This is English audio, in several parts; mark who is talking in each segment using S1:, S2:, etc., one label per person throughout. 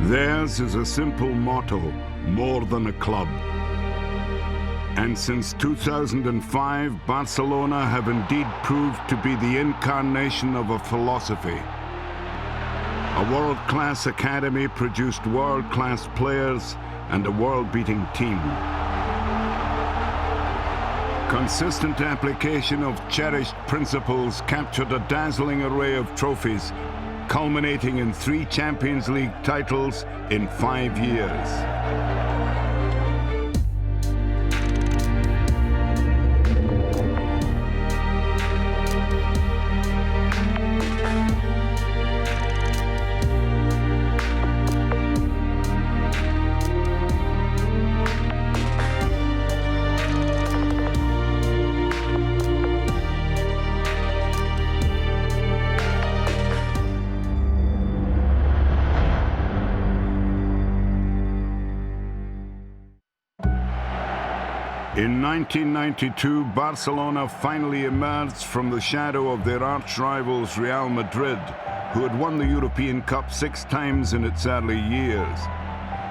S1: Theirs is a simple motto, more than a club. And since 2005, Barcelona have indeed proved to be the incarnation of a philosophy. A world-class academy produced world-class players and a world-beating team. Consistent application of cherished principles captured a dazzling array of trophies, culminating in 3 Champions League titles in 5 years. In 1992, Barcelona finally emerged from the shadow of their arch-rivals Real Madrid, who had won the European Cup 6 times in its early years.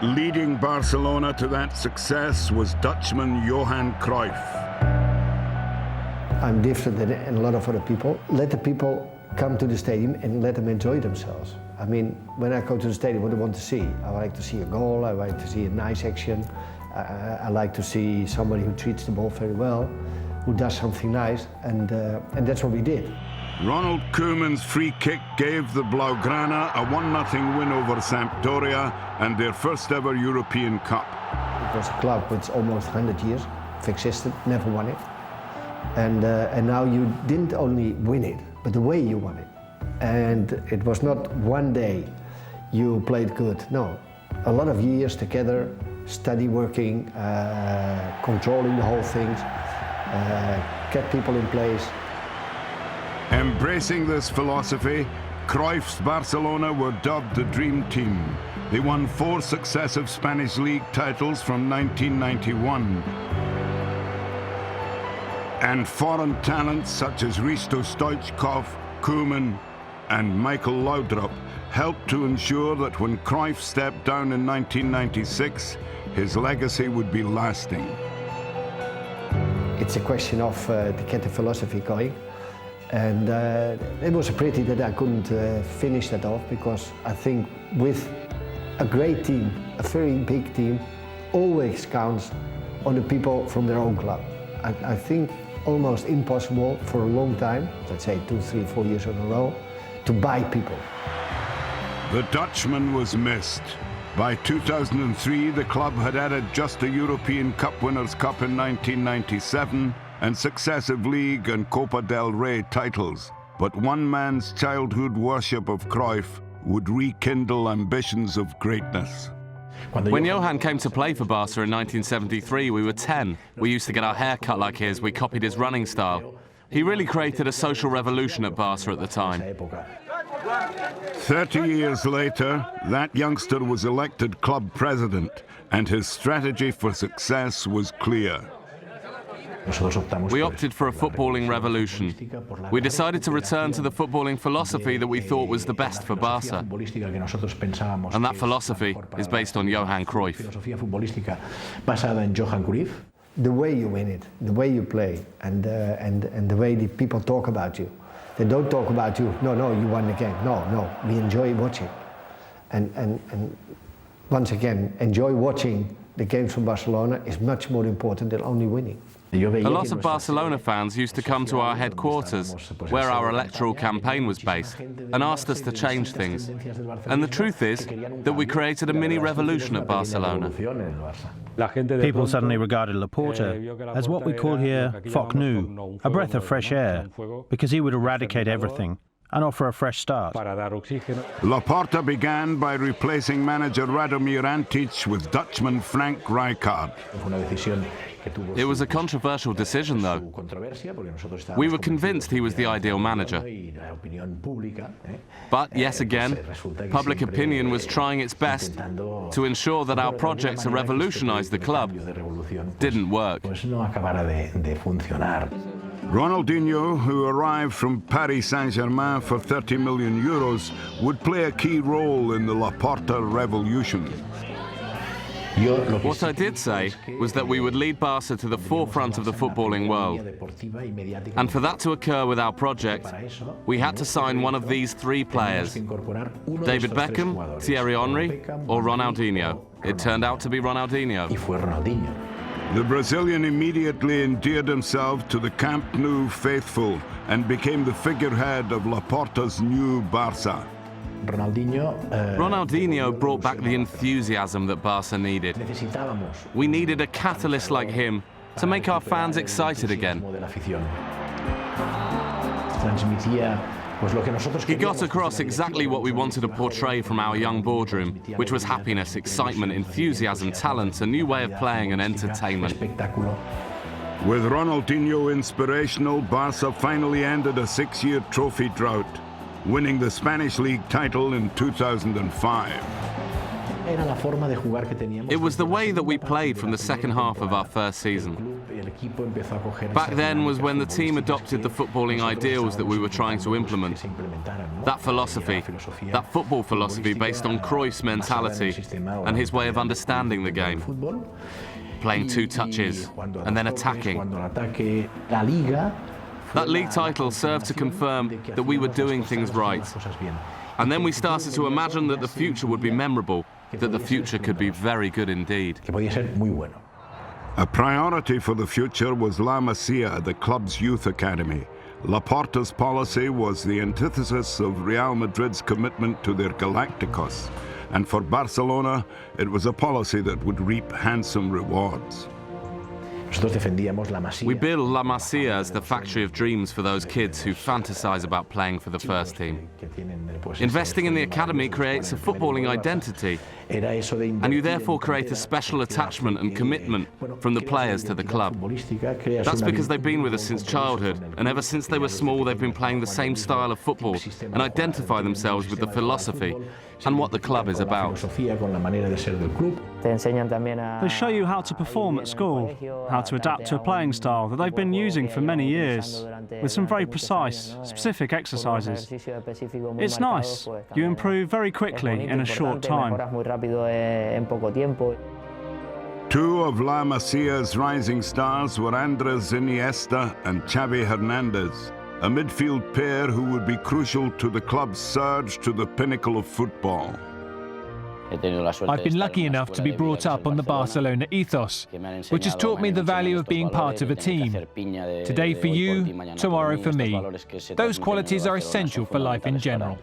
S1: Leading Barcelona to that success was Dutchman Johan Cruyff.
S2: I'm different than a lot of other people. Let the people come to the stadium and let them enjoy themselves. I mean, when I go to the stadium, what do I want to see? I like to see a goal, I like to see a nice action. I like to see somebody who treats the ball very well, who does something nice, and that's what we did.
S1: Ronald Koeman's free kick gave the Blaugrana a 1-0 win over Sampdoria and their first ever European Cup.
S2: It was a club which almost 100 years existed, never won it. And now you didn't only win it, but the way you won it. And it was not one day you played good, no. A lot of years together, study working, controlling the whole things, kept people in place.
S1: Embracing this philosophy, Cruyff's Barcelona were dubbed the Dream Team. They won 4 successive Spanish League titles from 1991. And foreign talents such as Risto Stoichkov, Koeman and Michael Laudrup helped to ensure that when Cruyff stepped down in 1996, his legacy would be lasting.
S2: It's a question of to get the philosophy going. And it was a pity that I couldn't finish that off, because I think with a great team, a very big team, always counts on the people from their own club. I think almost impossible for a long time, let's say 2, 3, 4 years in a row, to buy people.
S1: The Dutchman was missed. By 2003, the club had added just a European Cup Winners' Cup in 1997 and successive League and Copa del Rey titles. But one man's childhood worship of Cruyff would rekindle ambitions of greatness.
S3: When Johan came to play for Barca in 1973, we were 10. We used to get our hair cut like his. We copied his running style. He really created a social revolution at Barca at the time.
S1: 30 years later, that youngster was elected club president, and his strategy for success was clear.
S3: We opted for a footballing revolution. We decided to return to the footballing philosophy that we thought was the best for Barca. And that philosophy is based on Johan Cruyff.
S2: The way you win it, the way you play, and the way the people talk about you. They don't talk about you, no, you won the game. No, we enjoy watching. And once again, enjoy watching the games from Barcelona is much more important than only winning.
S3: A lot of Barcelona fans used to come to our headquarters, where our electoral campaign was based, and asked us to change things. And the truth is that we created a mini revolution at Barcelona.
S4: People suddenly regarded Laporta as what we call here foc nu, a breath of fresh air, because he would eradicate everything and offer a fresh start.
S1: Laporta began by replacing manager Radomir Antic with Dutchman Frank Rijkaard.
S3: It was a controversial decision, though. We were convinced he was the ideal manager. But, yet again, public opinion was trying its best to ensure that our project to revolutionize the club didn't work.
S1: Ronaldinho, who arrived from Paris Saint-Germain for 30 million euros, would play a key role in the Laporta revolution.
S3: What I did say was that we would lead Barca to the forefront of the footballing world. And for that to occur with our project, we had to sign one of these three players: David Beckham, Thierry Henry, or Ronaldinho. It turned out to be Ronaldinho.
S1: The Brazilian immediately endeared himself to the Camp Nou faithful and became the figurehead of Laporta's new Barca.
S3: Ronaldinho brought back the enthusiasm that Barca needed. We needed a catalyst like him to make our fans excited again. He got across exactly what we wanted to portray from our young boardroom, which was happiness, excitement, enthusiasm, talent, a new way of playing and entertainment.
S1: With Ronaldinho inspirational, Barca finally ended a 6-year trophy drought, winning the Spanish League title in 2005.
S3: It was the way that we played from the second half of our first season. Back then was when the team adopted the footballing ideals that we were trying to implement. That philosophy, that football philosophy based on Cruyff's mentality and his way of understanding the game. Playing two touches and then attacking. That league title served to confirm that we were doing things right. And then we started to imagine that the future would be memorable, that the future could be very good indeed.
S1: A priority for the future was La Masia, the club's youth academy. Laporta's policy was the antithesis of Real Madrid's commitment to their Galacticos. And for Barcelona, it was a policy that would reap handsome rewards.
S3: We build La Masia as the factory of dreams for those kids who fantasize about playing for the first team. Investing in the academy creates a footballing identity, and you therefore create a special attachment and commitment from the players to the club. That's because they've been with us since childhood, and ever since they were small they've been playing the same style of football and identify themselves with the philosophy and what the club is about.
S5: They show you how to perform at school, how to adapt to a playing style that they've been using for many years, with some very precise, specific exercises. It's nice. You improve very quickly in a short time.
S1: Two of La Masia's rising stars were Andres Iniesta and Xavi Hernandez, a midfield pair who would be crucial to the club's surge to the pinnacle of football.
S6: I've been lucky enough to be brought up on the Barcelona ethos, which has taught me the value of being part of a team. Today for you, tomorrow for me. Those qualities are essential for life in general.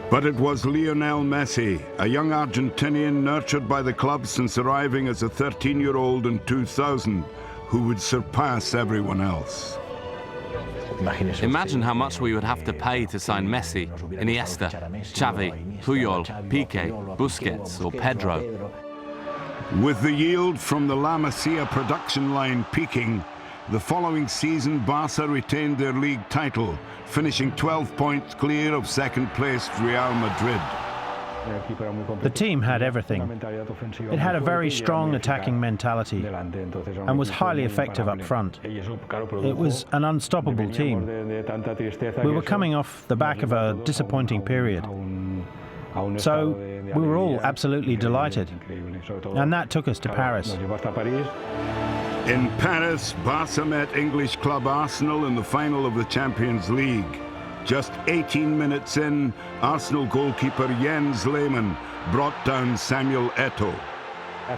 S1: But it was Lionel Messi, a young Argentinian nurtured by the club since arriving as a 13-year-old in 2000, who would surpass everyone else.
S3: Imagine how much we would have to pay to sign Messi, Iniesta, Xavi, Puyol, Piqué, Busquets or Pedro.
S1: With the yield from the La Masia production line peaking, the following season Barca retained their league title, finishing 12 points clear of second-placed Real Madrid.
S4: The team had everything. It had a very strong attacking mentality and was highly effective up front. It was an unstoppable team. We were coming off the back of a disappointing period. So we were all absolutely delighted. And that took us to Paris.
S1: In Paris, Barca met English club Arsenal in the final of the Champions League. Just 18 minutes in, Arsenal goalkeeper Jens Lehmann brought down Samuel Eto'o.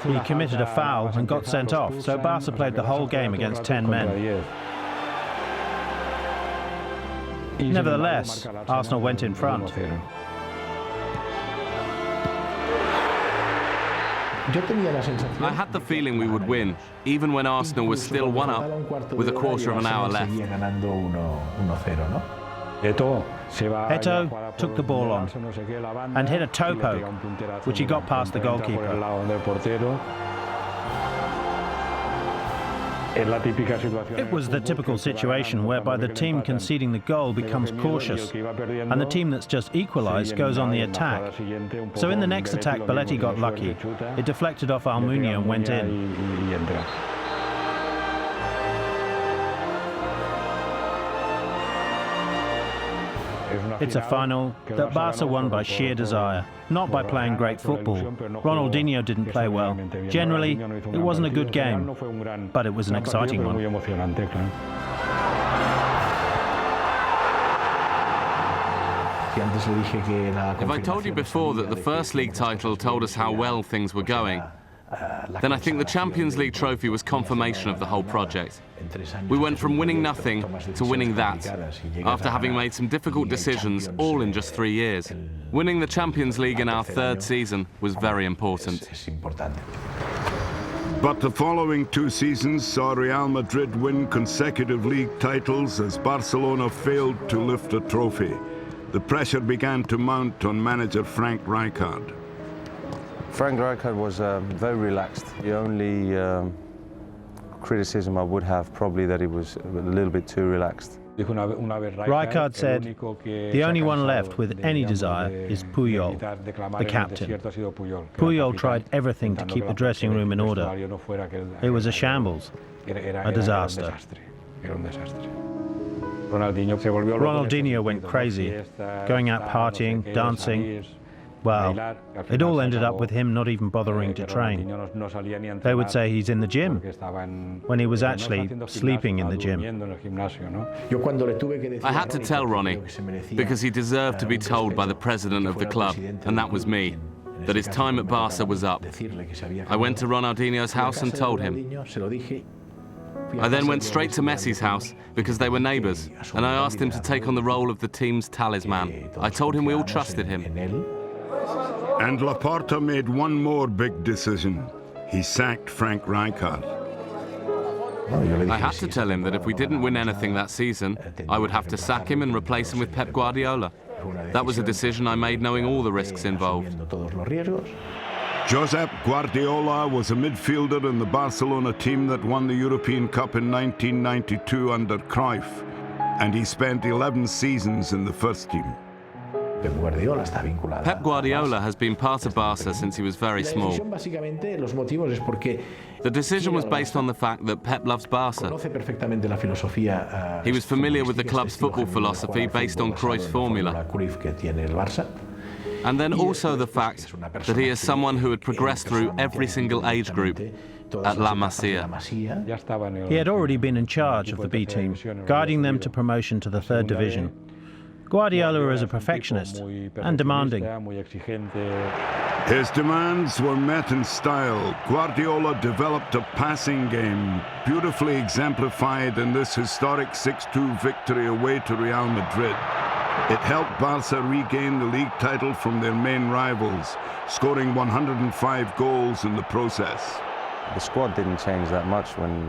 S4: He committed a foul and got sent off, so Barca played the whole game against 10 men. Nevertheless, Arsenal went in front.
S3: I had the feeling we would win, even when Arsenal was still 1-up with a quarter of an hour left.
S4: Eto'o took the ball on and hit a toe poke, which he got past the goalkeeper. It was the typical situation whereby the team conceding the goal becomes cautious and the team that's just equalised goes on the attack. So in the next attack, Belletti got lucky. It deflected off Almunia and went in. It's a final that Barca won by sheer desire, not by playing great football. Ronaldinho didn't play well. Generally, it wasn't a good game, but it was an exciting one.
S3: If I told you before that the first league title told us how well things were going, then I think the Champions League trophy was confirmation of the whole project. We went from winning nothing to winning that, after having made some difficult decisions, all in just 3 years. Winning the Champions League in our third season was very important.
S1: But the following 2 seasons saw Real Madrid win consecutive league titles as Barcelona failed to lift a trophy. The pressure began to mount on manager Frank Rijkaard.
S7: Frank Rijkaard was very relaxed. The only criticism I would have probably that he was a little bit too relaxed.
S4: Rijkaard said, the only one left with any desire is Puyol, the captain. Puyol tried everything to keep the dressing room in order. It was a shambles, a disaster. Ronaldinho went crazy, going out partying, dancing. Well, it all ended up with him not even bothering to train. They would say he's in the gym, when he was actually sleeping in the gym.
S3: I had to tell Ronnie, because he deserved to be told by the president of the club, and that was me, that his time at Barca was up. I went to Ronaldinho's house and told him. I then went straight to Messi's house, because they were neighbours, and I asked him to take on the role of the team's talisman. I told him we all trusted him.
S1: And Laporta made one more big decision. He sacked Frank Rijkaard.
S3: I had to tell him that if we didn't win anything that season, I would have to sack him and replace him with Pep Guardiola. That was a decision I made knowing all the risks involved.
S1: Josep Guardiola was a midfielder in the Barcelona team that won the European Cup in 1992 under Cruyff, and he spent 11 seasons in the first team.
S3: Pep Guardiola has been part of Barca since he was very small. The decision was based on the fact that Pep loves Barca. He was familiar with the club's football philosophy based on Cruyff's formula. And then also the fact that he is someone who had progressed through every single age group at La Masia.
S4: He had already been in charge of the B team, guiding them to promotion to the third division. Guardiola is a perfectionist and demanding.
S1: His demands were met in style. Guardiola developed a passing game, beautifully exemplified in this historic 6-2 victory away to Real Madrid. It helped Barca regain the league title from their main rivals, scoring 105 goals in the process.
S7: The squad didn't change that much when